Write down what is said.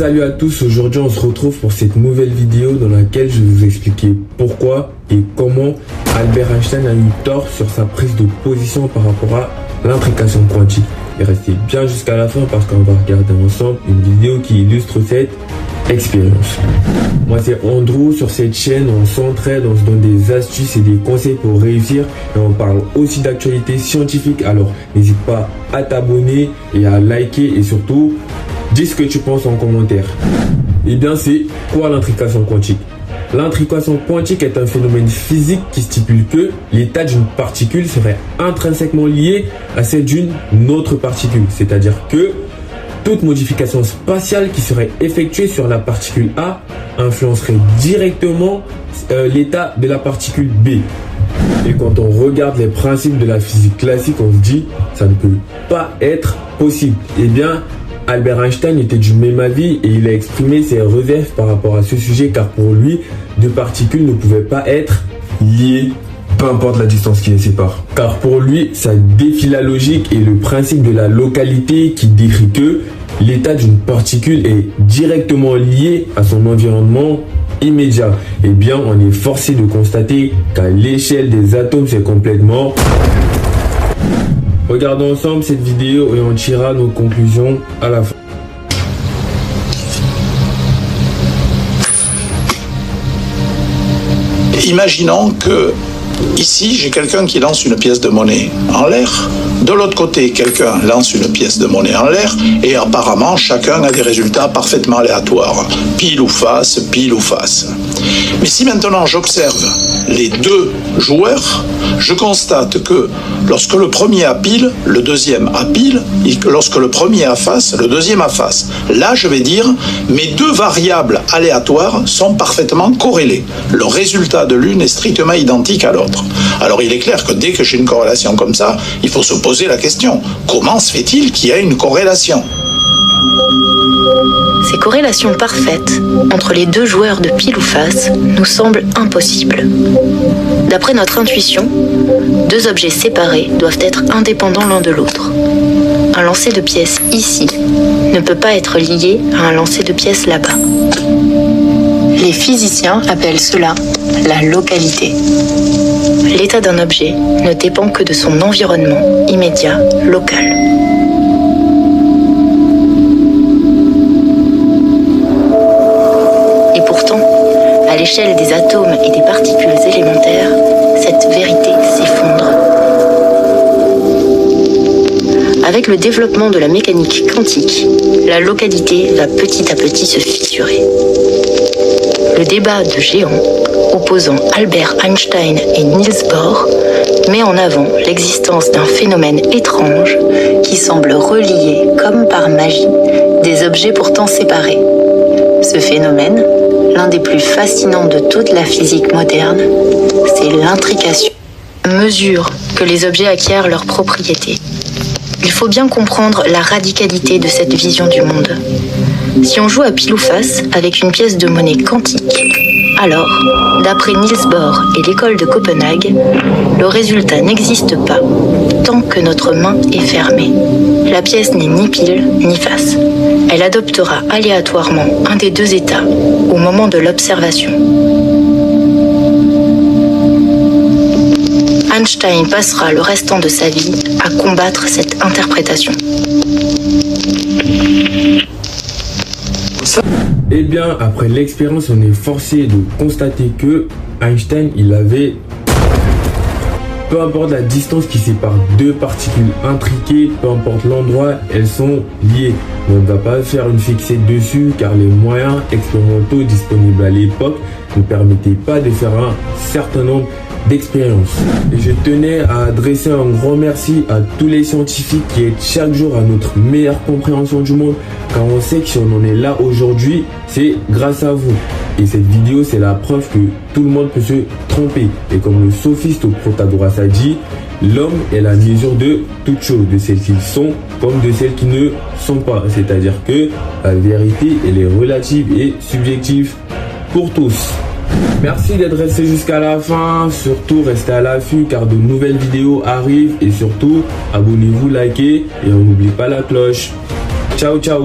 Salut à tous, aujourd'hui on se retrouve pour cette nouvelle vidéo dans laquelle je vais vous expliquer pourquoi et comment Albert Einstein a eu tort sur sa prise de position par rapport à l'intrication quantique. Et restez bien jusqu'à la fin parce qu'on va regarder ensemble une vidéo qui illustre cette expérience. Moi c'est Andrew, sur cette chaîne on s'entraide, on se donne des astuces et des conseils pour réussir et on parle aussi d'actualité scientifique, alors n'hésite pas à t'abonner et à liker et surtout dis ce que tu penses en commentaire. Et bien c'est quoi l'intrication quantique? L'intrication quantique est un phénomène physique qui stipule que l'état d'une particule serait intrinsèquement lié à celle d'une autre particule. C'est-à-dire que toute modification spatiale qui serait effectuée sur la particule A influencerait directement l'état de la particule B. Et quand on regarde les principes de la physique classique, on se dit ça ne peut pas être possible. Eh bien, Albert Einstein était du même avis et il a exprimé ses réserves par rapport à ce sujet car pour lui, deux particules ne pouvaient pas être liées, peu importe la distance qui les sépare. Car pour lui, ça défie la logique et le principe de la localité qui décrit que l'état d'une particule est directement lié à son environnement immédiat. Eh bien, on est forcé de constater qu'à l'échelle des atomes, c'est complètement... Regardons ensemble cette vidéo et on tirera nos conclusions à la fin. Imaginons que ici j'ai quelqu'un qui lance une pièce de monnaie en l'air. De l'autre côté, quelqu'un lance une pièce de monnaie en l'air et apparemment chacun a des résultats parfaitement aléatoires. Pile ou face, pile ou face. Mais si maintenant j'observe les deux joueurs, je constate que lorsque le premier a pile, le deuxième a pile, et que lorsque le premier a face, le deuxième a face. Là, je vais dire, mes deux variables aléatoires sont parfaitement corrélées. Le résultat de l'une est strictement identique à l'autre. Alors il est clair que dès que j'ai une corrélation comme ça, il faut se poser la question, comment se fait-il qu'il y ait une corrélation ? Ces corrélations parfaites entre les deux joueurs de pile ou face nous semblent impossibles. D'après notre intuition, deux objets séparés doivent être indépendants l'un de l'autre. Un lancer de pièces ici ne peut pas être lié à un lancer de pièces là-bas. Les physiciens appellent cela la localité. L'état d'un objet ne dépend que de son environnement immédiat local. Et pourtant, à l'échelle des atomes et des particules élémentaires, cette vérité s'effondre. Avec le développement de la mécanique quantique, la localité va petit à petit se fissurer. Le débat de géants opposant Albert Einstein et Niels Bohr met en avant l'existence d'un phénomène étrange qui semble relier, comme par magie, des objets pourtant séparés. Ce phénomène, l'un des plus fascinants de toute la physique moderne, c'est l'intrication. Mesure que les objets acquièrent leurs propriétés. Il faut bien comprendre la radicalité de cette vision du monde. Si on joue à pile ou face avec une pièce de monnaie quantique, alors, d'après Niels Bohr et l'école de Copenhague, le résultat n'existe pas tant que notre main est fermée. La pièce n'est ni pile ni face. Elle adoptera aléatoirement un des deux états au moment de l'observation. Einstein passera le restant de sa vie à combattre cette interprétation. Eh bien, après l'expérience, on est forcé de constater que Einstein, il avait... Peu importe la distance qui sépare deux particules intriquées, peu importe l'endroit, elles sont liées. Mais on ne va pas faire une fixette dessus car les moyens expérimentaux disponibles à l'époque ne permettaient pas de faire un certain nombre d'expériences. Et je tenais à adresser un grand merci à tous les scientifiques qui aident chaque jour à notre meilleure compréhension du monde, car on sait que si on en est là aujourd'hui, c'est grâce à vous. Et cette vidéo, c'est la preuve que tout le monde peut se tromper. Et comme le sophiste Protagoras a dit, l'homme est la mesure de toutes choses, de celles qu'ils sont comme de celles qui ne sont pas. C'est-à-dire que la vérité, elle est relative et subjective pour tous. Merci d'être resté jusqu'à la fin, surtout restez à l'affût car de nouvelles vidéos arrivent et surtout abonnez-vous, likez et on n'oublie pas la cloche. Ciao ciao.